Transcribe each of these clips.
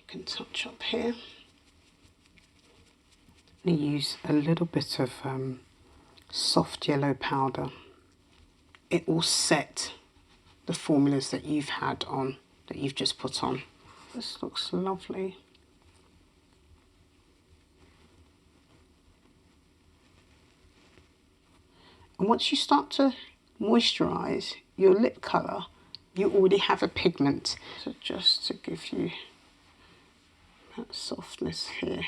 can touch up here. I'm going to use a little bit of soft yellow powder. It will set the formulas that you've had on, that you've just put on. This looks lovely. And once you start to moisturise your lip colour, you already have a pigment. So just to give you that softness here.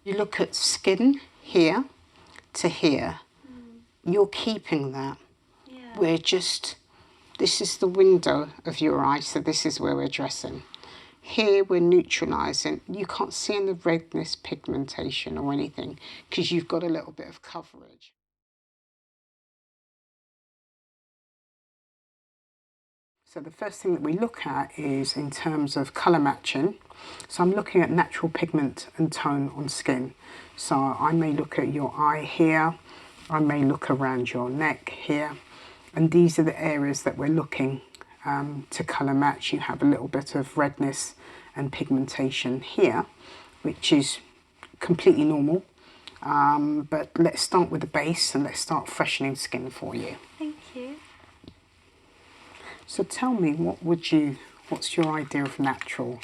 You look at skin here to here, you're keeping that. Yeah. We're just, this is the window of your eye, so this is where we're dressing. Here we're neutralising. You can't see any redness, pigmentation or anything because you've got a little bit of coverage. So the first thing that we look at is in terms of colour matching. So I'm looking at natural pigment and tone on skin. So I may look at your eye here, I may look around your neck here, and these are the areas that we're looking to colour match. You have a little bit of redness and pigmentation here, which is completely normal. But let's start with the base and let's start freshening skin for you. Thank you. So tell me, what's your idea of natural?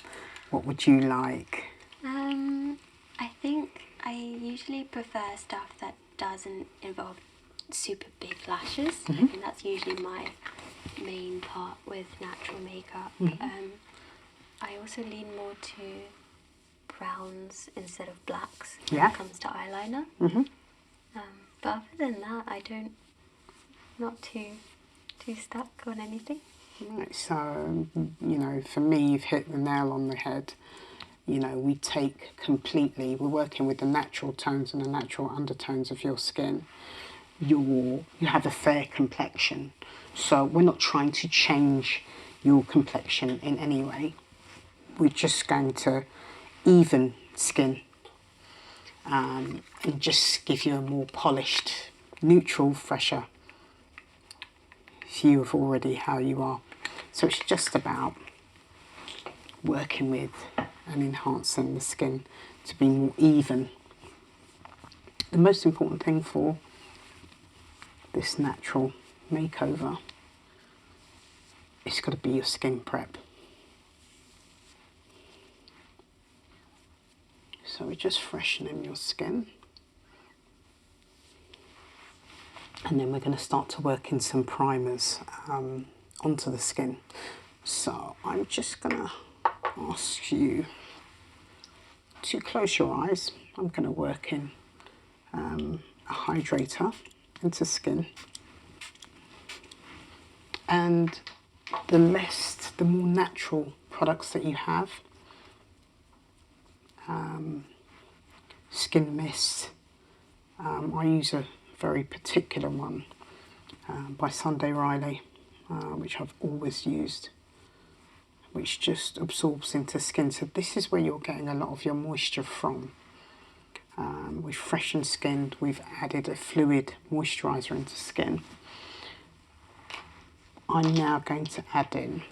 What would you like? I think I usually prefer stuff that doesn't involve super big lashes. I think that's usually my main part with natural makeup. I also lean more to browns instead of blacks when it comes to eyeliner. But other than that, not too stuck on anything. Right, so, you know, for me, you've hit the nail on the head. You know, we're working with the natural tones and the natural undertones of your skin. You have a fair complexion, so we're not trying to change your complexion in any way. We're just going to even skin and just give you a more polished, neutral, fresher view of already how you are. So it's just about working with and enhancing the skin to be more even. The most important thing for this natural makeover, it's got to be your skin prep. So we're just freshening your skin. And then we're going to start to work in some primers onto the skin. So I'm just going to ask you to close your eyes. I'm going to work in a hydrator into skin. And the more natural products that you have, skin mist, I use a very particular one by Sunday Riley, which I've always used, which just absorbs into skin. So this is where you're getting a lot of your moisture from. We've freshened skin, we've added a fluid moisturiser into skin. I'm now going to add in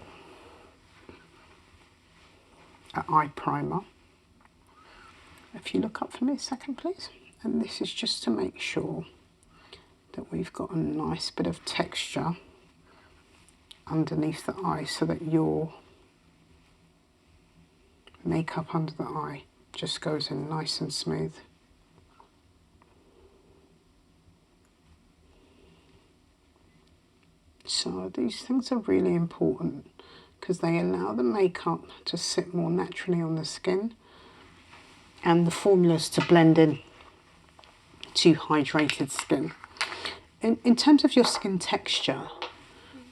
an eye primer. If you look up for me a second, please. And this is just to make sure that we've got a nice bit of texture underneath the eye so that your makeup under the eye just goes in nice and smooth. So these things are really important because they allow the makeup to sit more naturally on the skin and the formulas to blend in to hydrated skin. In terms of your skin texture,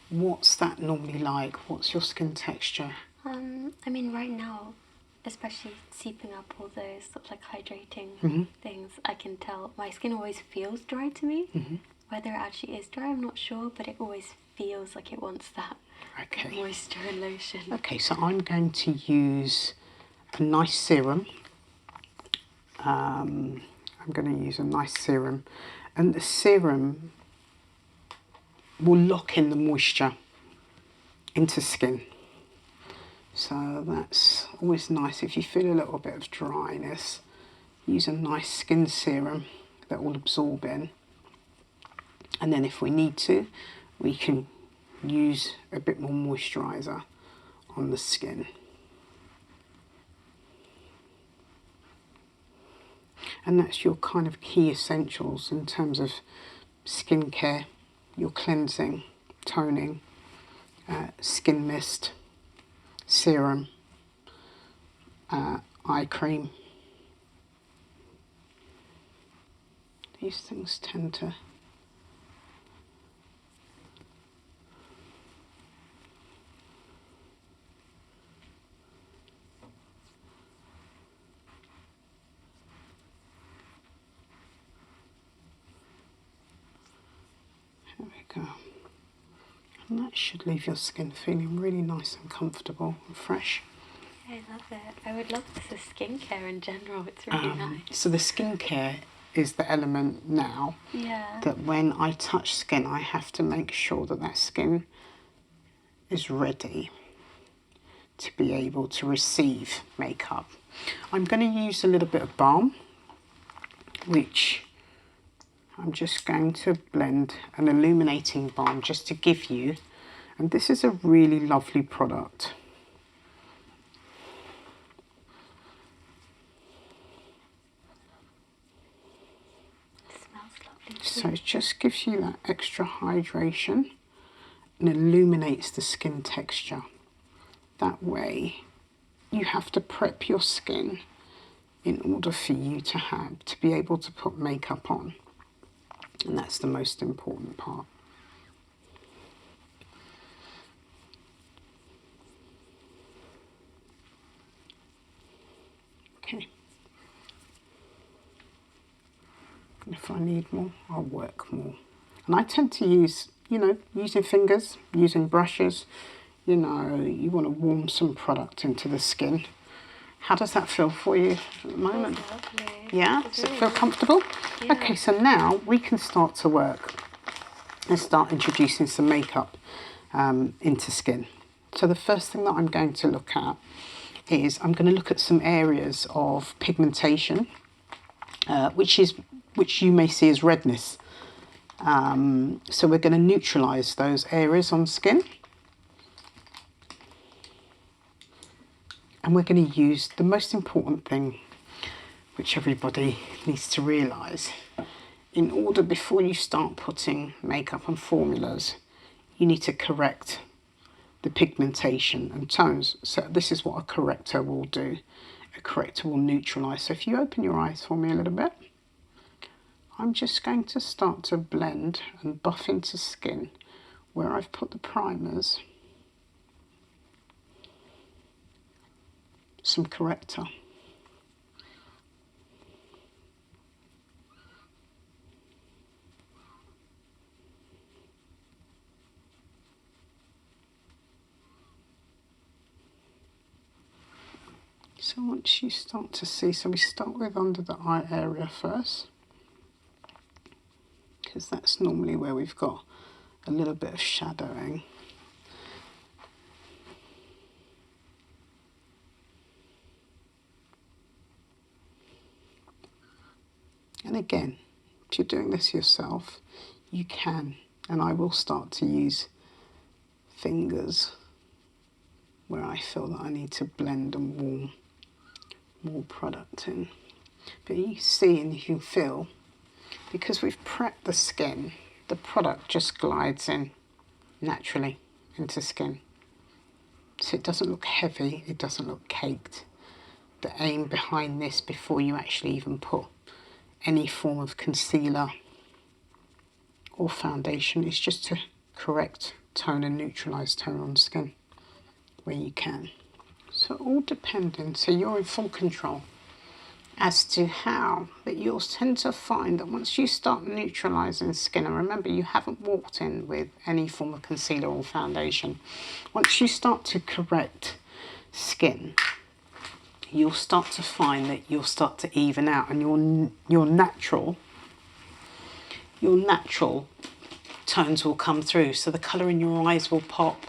what's that normally like? What's your skin texture? I mean, right now, especially seeping up all those sort of like hydrating things, I can tell my skin always feels dry to me. Whether it actually is dry, I'm not sure, but it always feels like it wants that moisture and lotion. Okay, so I'm going to use a nice serum. I'm going to use a nice serum, and the serum will lock in the moisture into skin. So that's always nice. If you feel a little bit of dryness, use a nice skin serum that will absorb in. And then if we need to, we can use a bit more moisturiser on the skin. And that's your kind of key essentials in terms of skincare, your cleansing, toning, skin mist, serum, eye cream. These things tend to there we go. And that should leave your skin feeling really nice and comfortable and fresh. I love it. I would love the skincare in general. It's really nice. So the skincare is the element now that when I touch skin, I have to make sure that that skin is ready to be able to receive makeup. I'm going to use a little bit of balm, which I'm just going to blend an illuminating balm just to give you, and this is a really lovely product. It smells lovely too. So it just gives you that extra hydration and illuminates the skin texture. That way you have to prep your skin in order for you to be able to put makeup on. And that's the most important part. Okay. And if I need more, I'll work more. And I tend to use, using fingers, using brushes, you want to warm some product into the skin. How does that feel for you at the moment? Lovely. Yeah? Does it feel comfortable? Yeah. Okay, so now we can start to work and start introducing some makeup into skin. So the first thing that I'm going to look at is I'm going to look at some areas of pigmentation, which you may see as redness. So we're going to neutralise those areas on skin. And we're going to use the most important thing, which everybody needs to realise. In order, before you start putting makeup and formulas, you need to correct the pigmentation and tones. So this is what a corrector will do. A corrector will neutralise. So if you open your eyes for me a little bit, I'm just going to start to blend and buff into skin where I've put the primers. Some corrector. So once you start to see, so we start with under the eye area first, because that's normally where we've got a little bit of shadowing. And again, if you're doing this yourself, you can, and I will start to use fingers where I feel that I need to blend and warm more product in. But you see and you can feel, because we've prepped the skin, the product just glides in naturally into skin. So it doesn't look heavy, it doesn't look caked. The aim behind this, before you actually even put any form of concealer or foundation, is just to correct tone and neutralise tone on skin where you can. So all depending, so you're in full control as to how, but you'll tend to find that once you start neutralising skin, and remember you haven't walked in with any form of concealer or foundation, once you start to correct skin, you'll start to find that you'll start to even out, and your natural tones will come through. So the colour in your eyes will pop,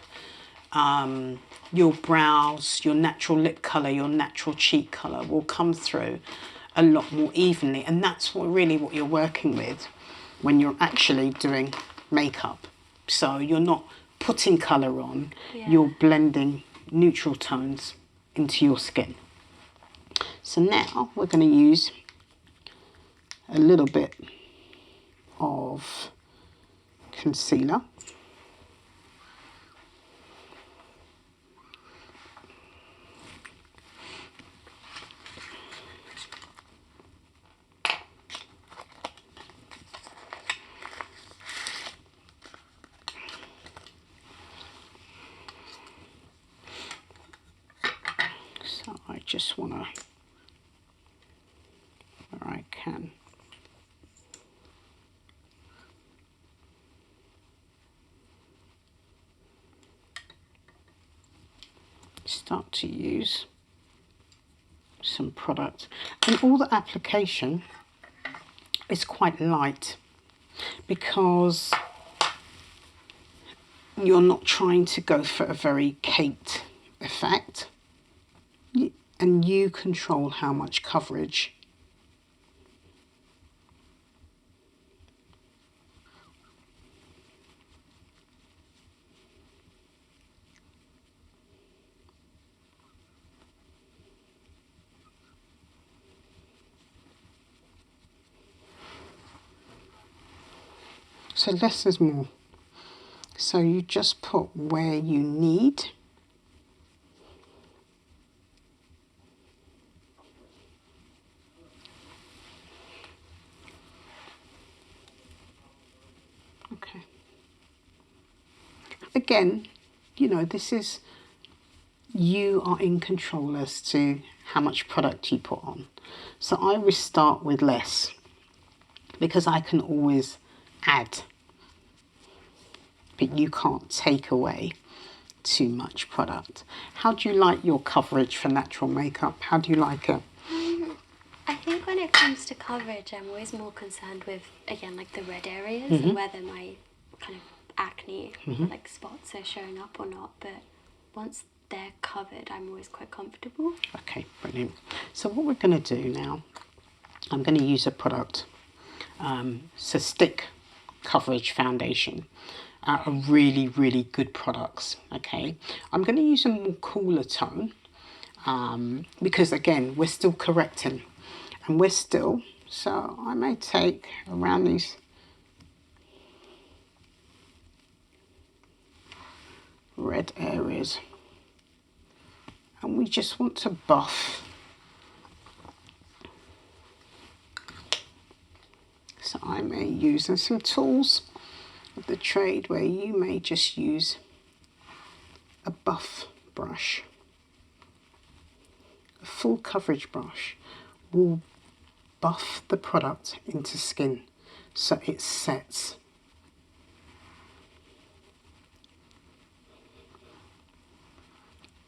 your brows, your natural lip colour, your natural cheek colour will come through a lot more evenly. And that's really what you're working with when you're actually doing makeup. So you're not putting colour on, you're blending neutral tones into your skin. So now we're going to use a little bit of concealer. So I just want to, where I can, start to use some product. And all the application is quite light because you're not trying to go for a very caked effect, and you control how much coverage. So less is more. So you just put where you need. Okay. Again, you know, this is, you are in control as to how much product you put on. So I always start with less because I can always add, but you can't take away too much product. How do you like your coverage for natural makeup? How do you like it? I think when it comes to coverage, I'm always more concerned with, again, like the red areas and whether my kind of acne, like spots are showing up or not. But once they're covered, I'm always quite comfortable. Okay, brilliant. So what we're going to do now, I'm going to use a product, it's a stick coverage foundation. Are really, really good products, okay? I'm going to use a more cooler tone because, again, we're still correcting and we're still, so I may take around these red areas and we just want to buff. So I may use some tools of the trade where you may just use a buff brush. A full coverage brush will buff the product into skin so it sets.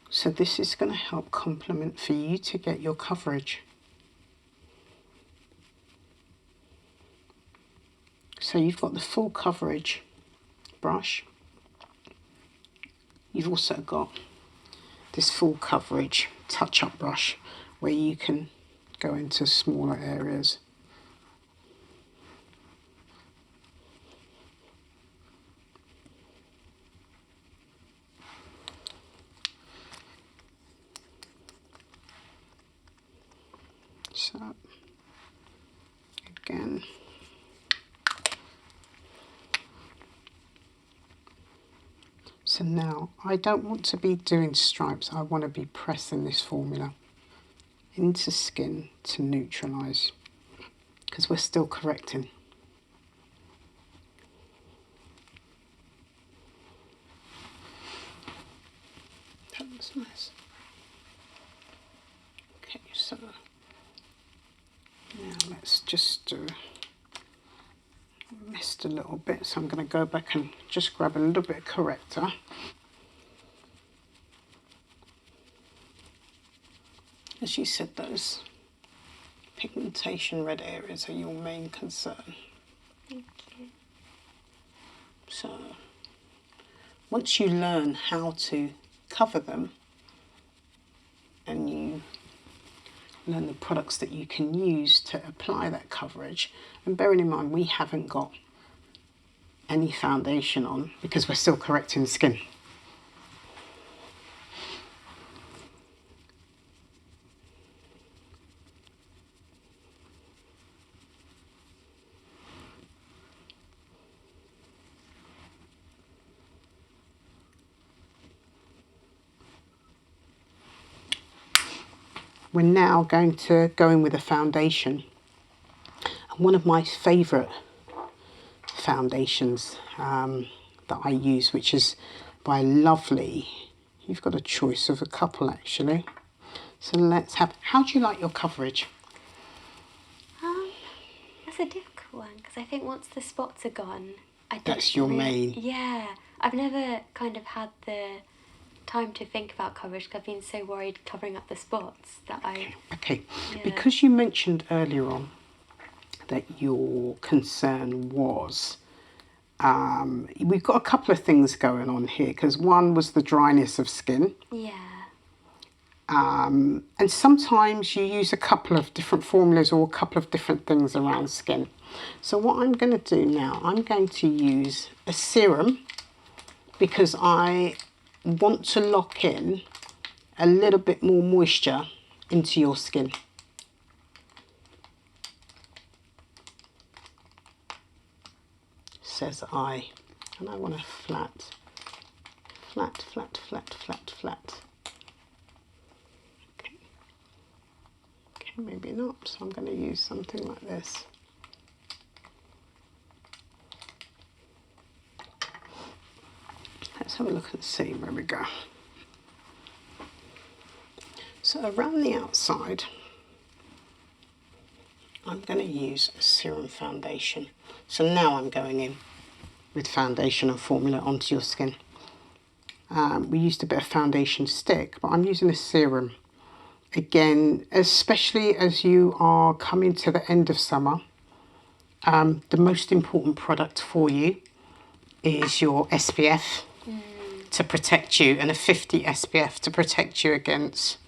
So this is going to help complement for you to get your coverage. So you've got the full coverage brush. You've also got this full coverage touch-up brush where you can go into smaller areas. So again, so now I don't want to be doing stripes, I want to be pressing this formula into skin to neutralise because we're still correcting. That was nice. Okay, so now let's just do, missed a little bit, so I'm going to go back and just grab a little bit of corrector. As you said, those pigmentation red areas are your main concern. Thank you. So once you learn how to cover them and you learn the products that you can use to apply that coverage, and bearing in mind we haven't got any foundation on because we're still correcting skin. We're now going to go in with a foundation. And one of my favourite foundations that I use, which is by Lovely. You've got a choice of a couple actually. So let's have, how do you like your coverage? That's a difficult one because I think once the spots are gone, That's your main. Yeah, I've never kind of had the time to think about coverage because I've been so worried covering up the spots that Okay, yeah. Because you mentioned earlier on that your concern was, we've got a couple of things going on here, because one was the dryness of skin. Yeah. And sometimes you use a couple of different formulas or a couple of different things around skin. So what I'm going to do now, I'm going to use a serum because I want to lock in a little bit more moisture into your skin. Says I. And I want a flat, flat, flat, flat, flat, flat. Okay. Okay, maybe not. So I'm going to use something like this. Let's have a look and see where we go. So around the outside, I'm going to use a serum foundation. So now I'm going in with foundation and formula onto your skin. We used a bit of foundation stick, but I'm using a serum. Again, especially as you are coming to the end of summer, the most important product for you is your SPF to protect you, and a 50 SPF to protect you against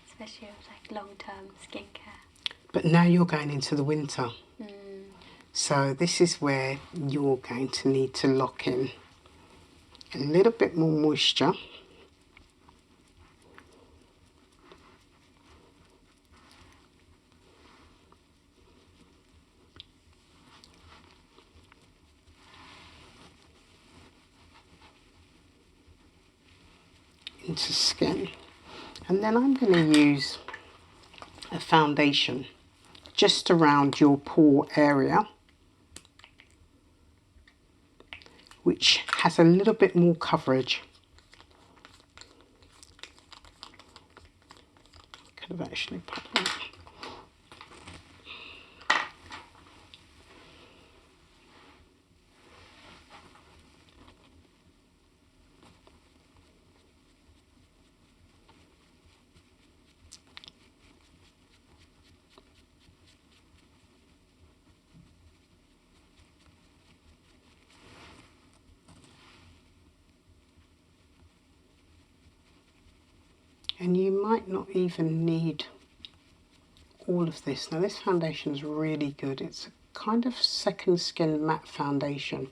especially with like long-term skincare. But now you're going into the winter. So this is where you're going to need to lock in a little bit more moisture. Into skin. And then I'm going to use a foundation just around your pore area, which has a little bit more coverage. Could have actually put that. And you might not even need all of this. Now this foundation is really good. It's a kind of second skin matte foundation.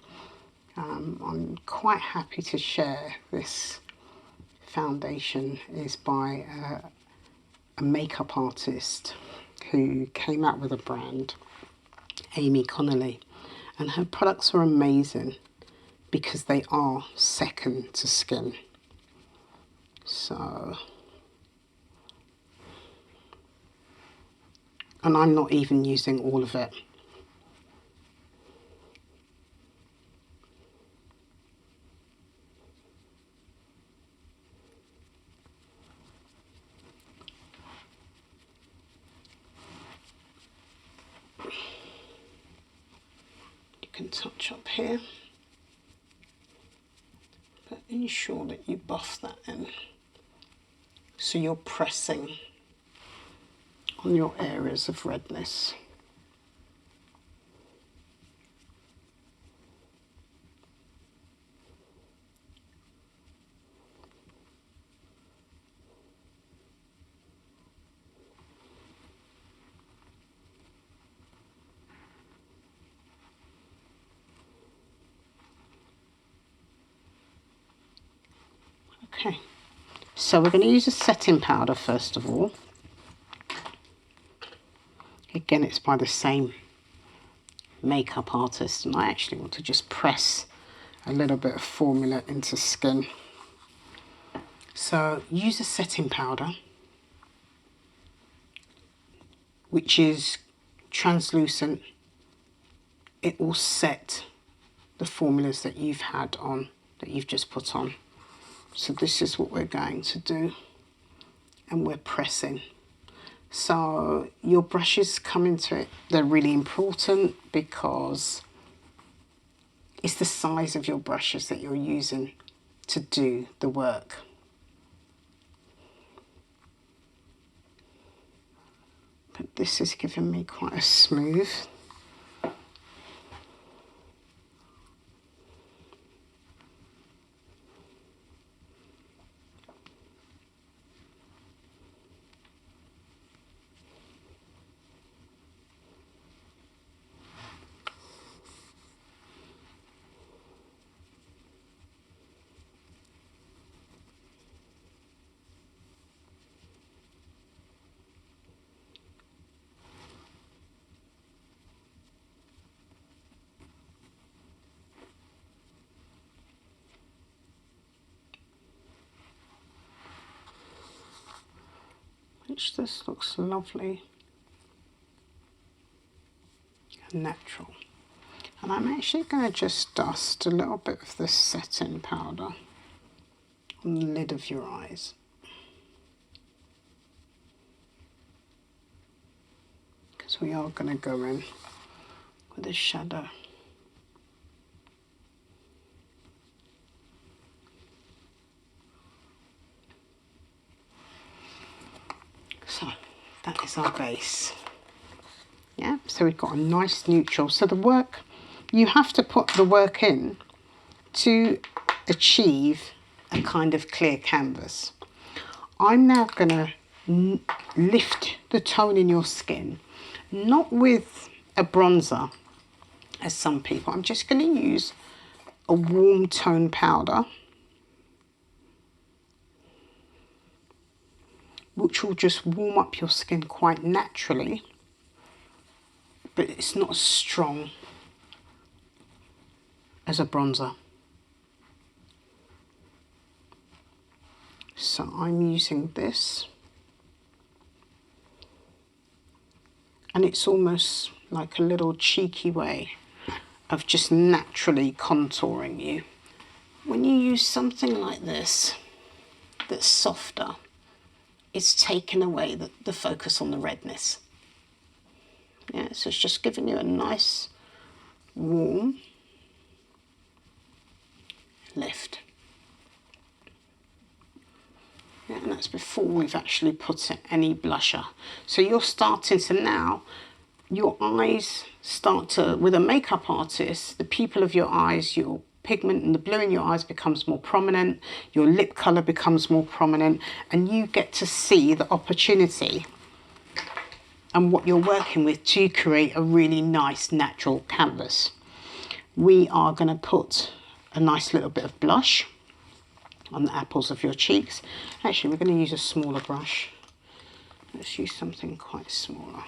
I'm quite happy to share this foundation. Is by a makeup artist who came out with a brand, Amy Connolly, and her products are amazing because they are second to skin. So, and I'm not even using all of it. You can touch up here, but ensure that you buff that in so you're pressing on your areas of redness. Okay, so we're going to use a setting powder first of all. Again, it's by the same makeup artist, and I actually want to just press a little bit of formula into skin. So use a setting powder which is translucent. It will set the formulas that you've had on, that you've just put on. So this is what we're going to do, and we're pressing. So your brushes come into it. They're really important because it's the size of your brushes that you're using to do the work. But this is giving me quite a smooth. Which this looks lovely and natural. And I'm actually going to just dust a little bit of this setting powder on the lid of your eyes. Because we are going to go in with a shadow. So that is our base. Yeah, so we've got a nice neutral. So the work, you have to put the work in to achieve a kind of clear canvas. I'm now going to lift the tone in your skin, not with a bronzer as some people. I'm just going to use a warm tone powder, which will just warm up your skin quite naturally, but it's not as strong as a bronzer. So I'm using this, and it's almost like a little cheeky way of just naturally contouring you. When you use something like this that's softer, it's taken away the focus on the redness. Yeah, so it's just giving you a nice warm lift. Yeah, and that's before we've actually put any blusher. So you're starting to now, your eyes start to, with a makeup artist, the pupil of your eyes, your pigment and the blue in your eyes becomes more prominent, your lip colour becomes more prominent, and you get to see the opportunity and what you're working with to create a really nice natural canvas. We are going to put a nice little bit of blush on the apples of your cheeks. Actually, we're going to use a smaller brush. Let's use something quite smaller.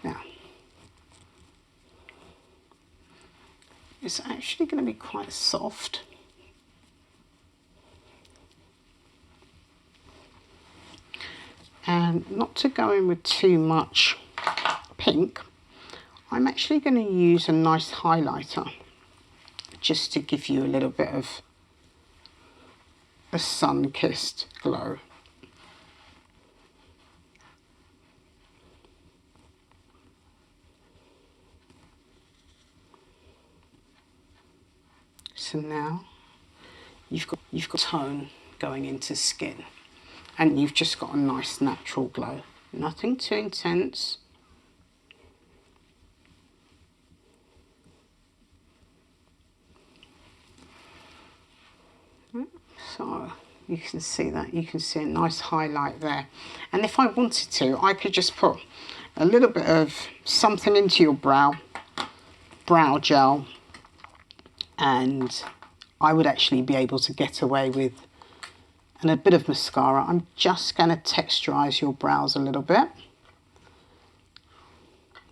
Now, it's actually going to be quite soft. And not to go in with too much pink, I'm actually going to use a nice highlighter just to give you a little bit of a sun-kissed glow. So now you've got tone going into skin. and you've just got a nice natural glow. Nothing too intense. So you can see that, you can see a nice highlight there. And if I wanted to, I could just put a little bit of something into your brow gel, and I would actually be able to get away with, and a bit of mascara. I'm just going to texturize your brows a little bit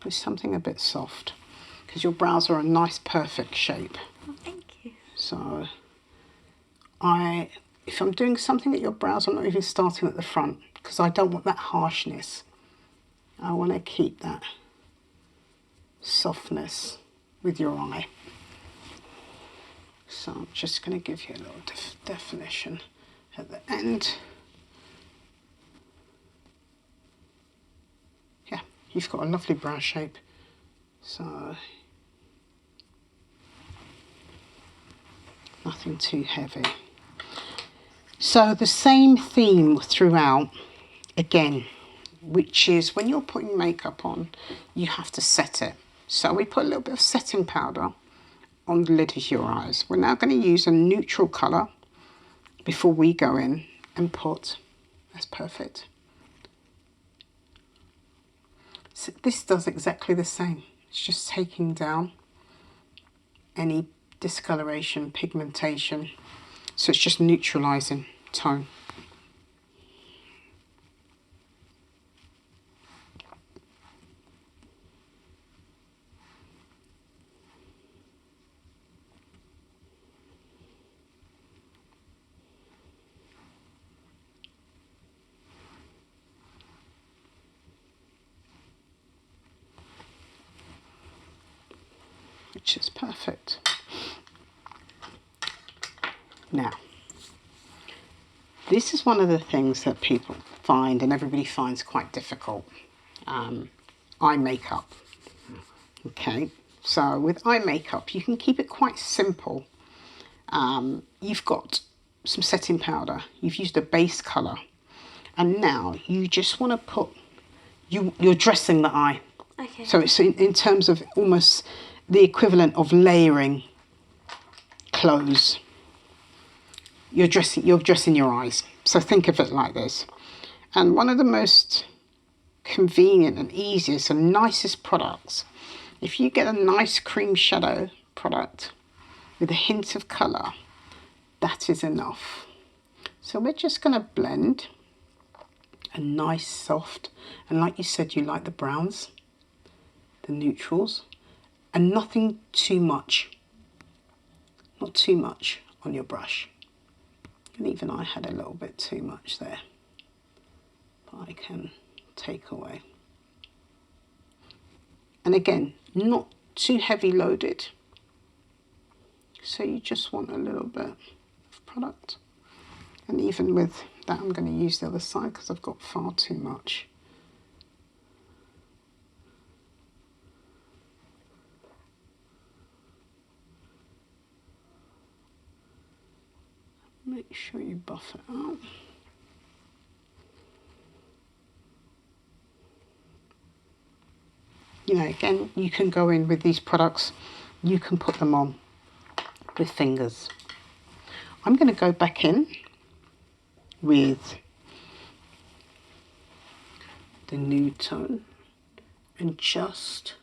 with something a bit soft, because your brows are a nice perfect shape. Oh, thank you. So if I'm doing something at your brows, I'm not even starting at the front, because I don't want that harshness. I want to keep that softness with your eye. So I'm just going to give you a little definition at the end. Yeah, you've got a lovely brow shape. So nothing too heavy. So the same theme throughout, again, which is when you're putting makeup on, you have to set it. So we put a little bit of setting powder on the lid of your eyes. We're now going to use a neutral colour before we go in and put, that's perfect. So this does exactly the same. It's just taking down any discoloration, pigmentation. So it's just neutralising tone. Which is perfect. Now, this is one of the things that people find, and everybody finds quite difficult, eye makeup. Okay, so with eye makeup, you can keep it quite simple. You've got some setting powder, you've used a base colour, and now you just want to put, you're dressing the eye. Okay. So it's in terms of almost the equivalent of layering clothes. You're dressing your eyes. So think of it like this. And one of the most convenient and easiest and nicest products, if you get a nice cream shadow product with a hint of colour, that is enough. So we're just going to blend a nice soft, and like you said, you like the browns, the neutrals, and nothing too much, not too much on your brush. And even I had a little bit too much there, but I can take away. And again, not too heavy loaded. So you just want a little bit of product. And even with that, I'm going to use the other side because I've got far too much. Make sure you buff it out. You know, again, you can go in with these products, you can put them on with fingers. I'm going to go back in with the nude tone and just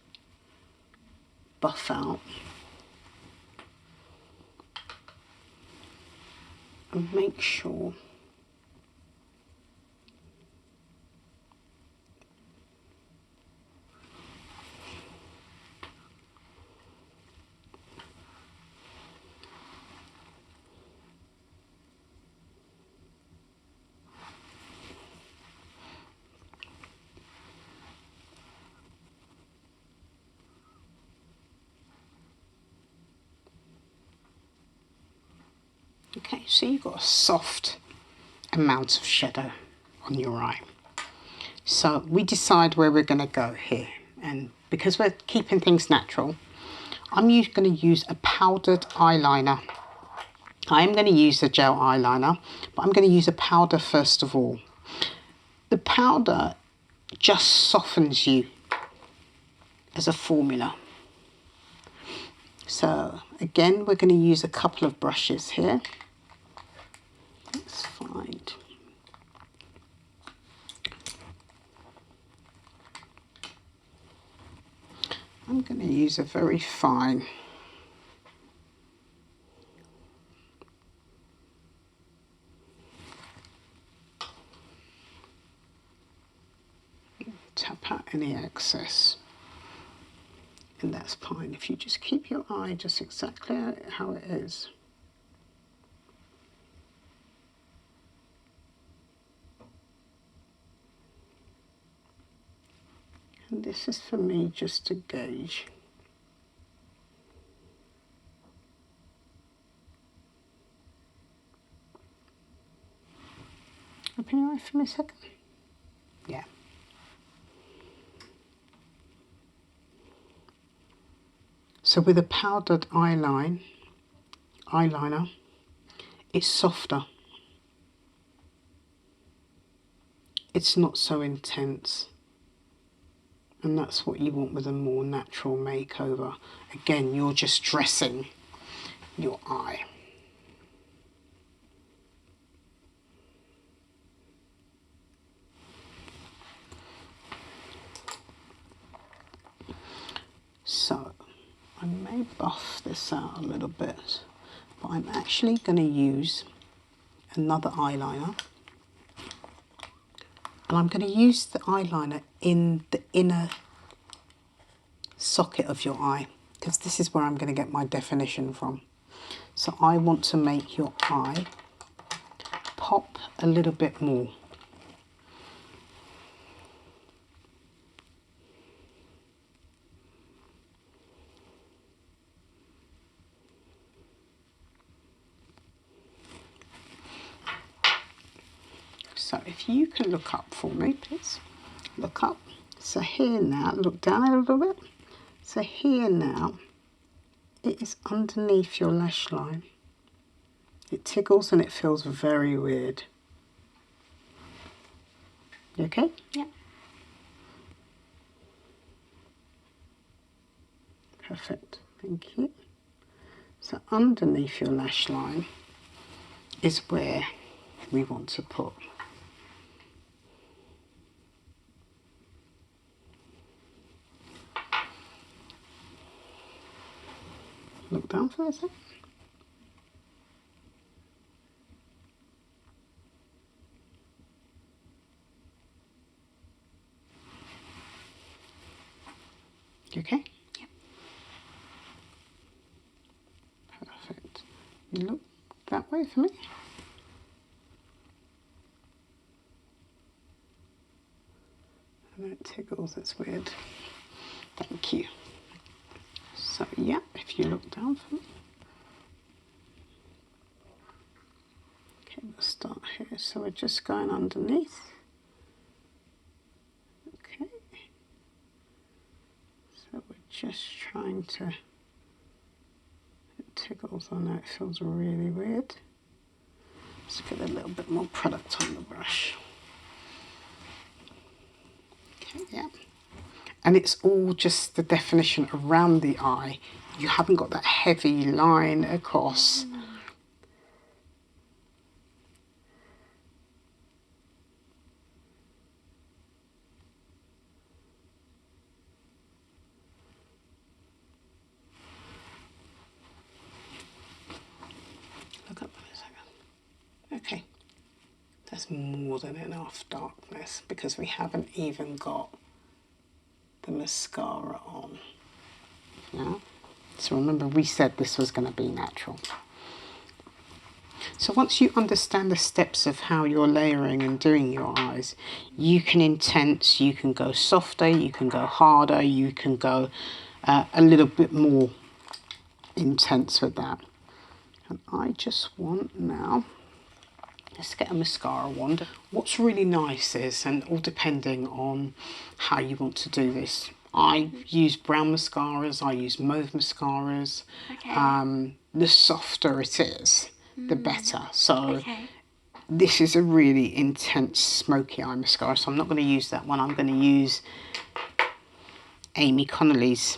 buff out and make sure okay, so you've got a soft amount of shadow on your eye. So we decide where we're going to go here, and because we're keeping things natural, I'm going to use a powdered eyeliner. I am going to use a gel eyeliner, but I'm going to use a powder first of all. powder just softens you as a formula. So again, we're going to use a couple of brushes here. Let's find. I'm going to use a very fine. Tap out any excess. And that's fine if you just keep your eye just exactly how it is. And this is for me just to gauge. Open your eye for me a second. Yeah. So with a powdered eyeliner, it's softer. It's not so intense. And that's what you want with a more natural makeover. Again, you're just dressing your eye. So I may buff this out a little bit, but I'm actually going to use another eyeliner. And I'm going to use the eyeliner in the inner socket of your eye, because this is where I'm going to get my definition from. So I want to make your eye pop a little bit more. So if you can look up for me, please. Look up. So here now, look down a little bit. So here now, it is underneath your lash line. It tickles and it feels very weird. You okay? Yeah. Perfect. Thank you. So underneath your lash line is where we want to put. Look down for a second. You okay? Yep. Perfect. You look that way for me. And it tickles, it's weird. Thank you. So yeah, if you look down for me. Okay, we'll start here. So we're just going underneath. Okay. So we're just trying to, it tickles, I know it feels really weird. Let's get a little bit more product on the brush. Okay, yeah. And it's all just the definition around the eye. You haven't got that heavy line across. Look up for a second. Okay. That's more than enough darkness because we haven't even got the mascara on. Yeah. So remember we said this was going to be natural. So once you understand the steps of how you're layering and doing your eyes, you can intense, you can go softer, you can go harder, you can go a little bit more intense with that. And I just want now, let's get a mascara wand. What's really nice is, and all depending on how you want to do this, I use brown mascaras, I use mauve mascaras. Okay. The softer it is, the better. So this is a really intense smoky eye mascara, so I'm not going to use that one. I'm going to use Amy Connolly's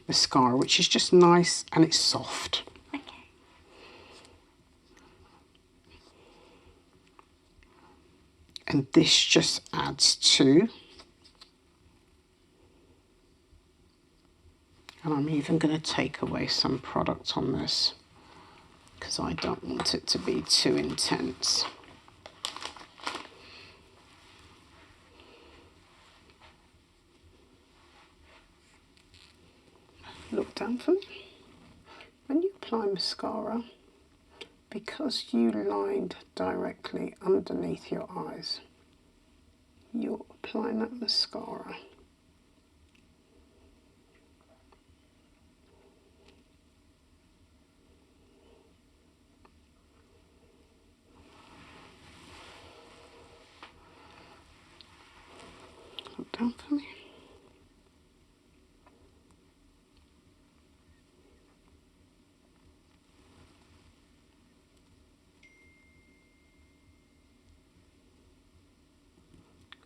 mascara, which is just nice and it's soft. Okay. And this just adds to, and I'm even going to take away some product on this because I don't want it to be too intense. Look down for me. When you apply mascara, because you lined directly underneath your eyes, you're applying that mascara. Look down for me.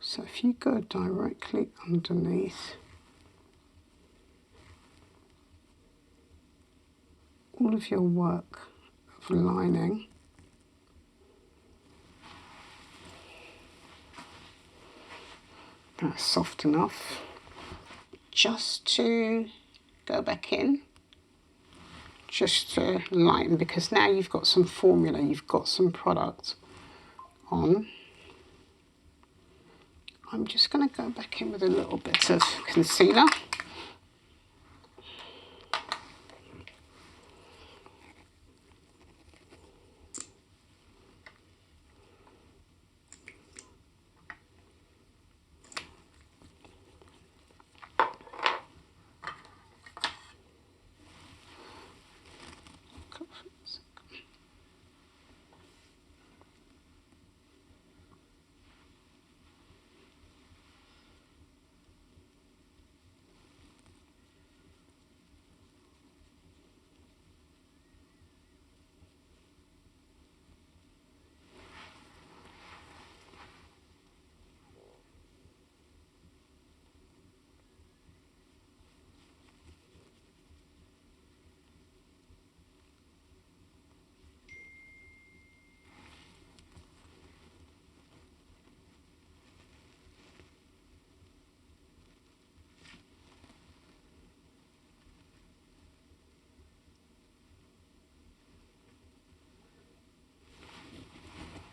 So if you go directly underneath, all of your work of lining, that's soft enough just to go back in, just to lighten, because now you've got some formula, you've got some product on. I'm just going to go back in with a little bit of concealer.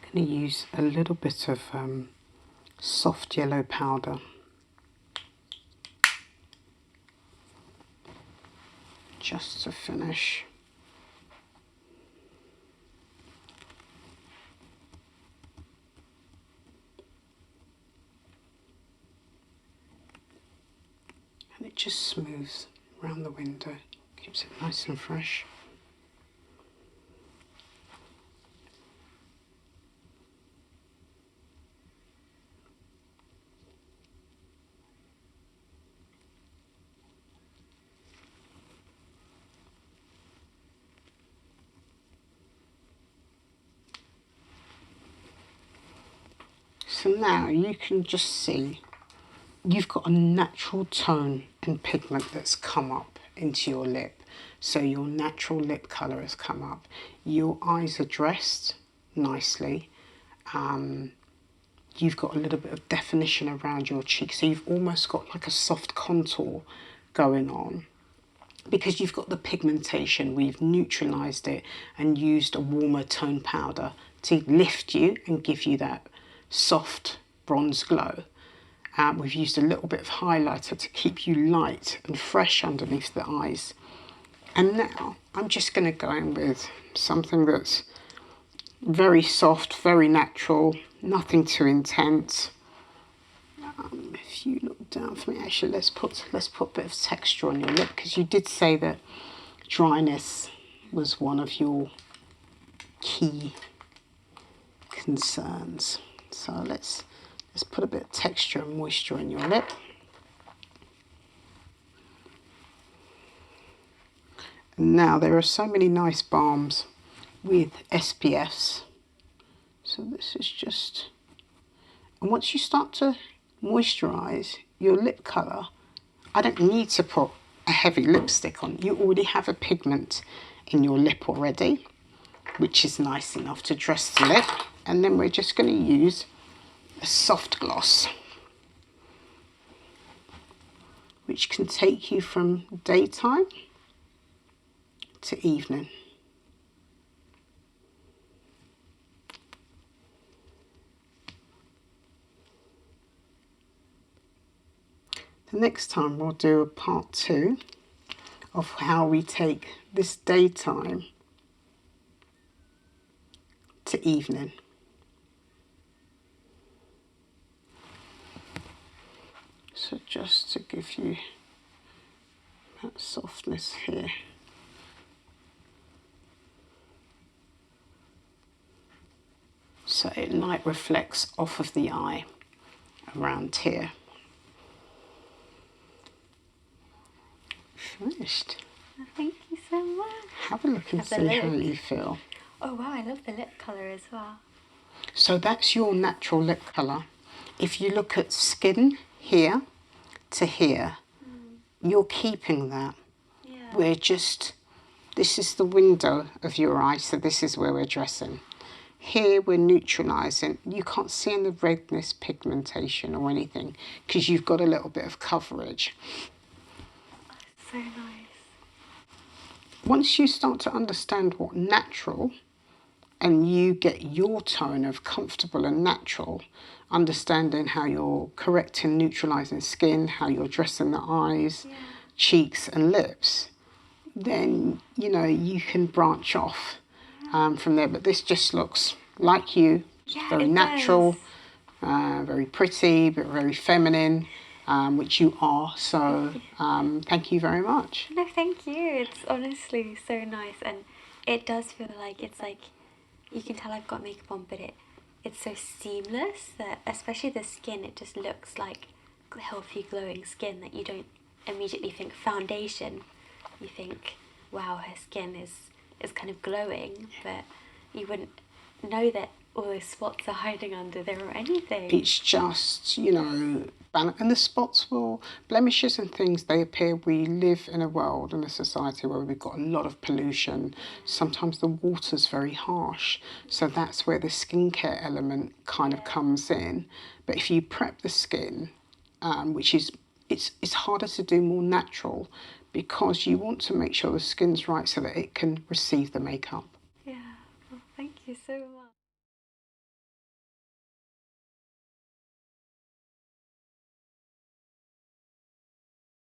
I'm going to use a little bit of soft yellow powder just to finish. And it just smooths around the window, keeps it nice and fresh. So now you can just see you've got a natural tone and pigment that's come up into your lip. So your natural lip colour has come up. Your eyes are dressed nicely. You've got a little bit of definition around your cheeks. So you've almost got like a soft contour going on. Because you've got the pigmentation, we've neutralised it and used a warmer tone powder to lift you and give you that soft bronze glow. We've used a little bit of highlighter to keep you light and fresh underneath the eyes. And now I'm just going to go in with something that's very soft, very natural, nothing too intense. If you look down for me, actually let's put a bit of texture on your lip, because you did say that dryness was one of your key concerns. So let's put a bit of texture and moisture in your lip. And now there are so many nice balms with SPFs. So this is just, and once you start to moisturise your lip colour, I don't need to put a heavy lipstick on. You already have a pigment in your lip already, which is nice enough to dress the lip. And then we're just going to use a soft gloss, which can take you from daytime to evening. The next time we'll do a part 2 of how we take this daytime to evening. So just to give you that softness here. So light reflects off of the eye around here. Finished. Oh, thank you so much. Have a look and see how you feel. Oh wow, I love the lip colour as well. So that's your natural lip colour. If you look at skin here to here, you're keeping that. Yeah. We're just, this is the window of your eye, so this is where we're dressing. Here we're neutralising. You can't see any redness, pigmentation or anything because you've got a little bit of coverage. So nice. Once you start to understand what natural, and you get your tone of comfortable and natural, understanding how you're correcting, neutralising skin, how you're dressing the eyes, cheeks and lips, then, you know, you can branch off from there. But this just looks like you, very natural, very pretty, but very feminine, which you are. So thank you very much. No, thank you. It's honestly so nice, and it does feel like it's like, you can tell I've got makeup on, but it's so seamless that, especially the skin, it just looks like healthy, glowing skin that you don't immediately think foundation. You think, wow, her skin is kind of glowing, but you wouldn't know that all those spots are hiding under there or anything. It's just, you know, and the spots will, blemishes and things, they appear. We live in a world and a society where we've got a lot of pollution. Sometimes the water's very harsh. So that's where the skincare element kind of comes in. But if you prep the skin, which is, it's harder to do more natural because you want to make sure the skin's right so that it can receive the makeup. Yeah, well, thank you so much.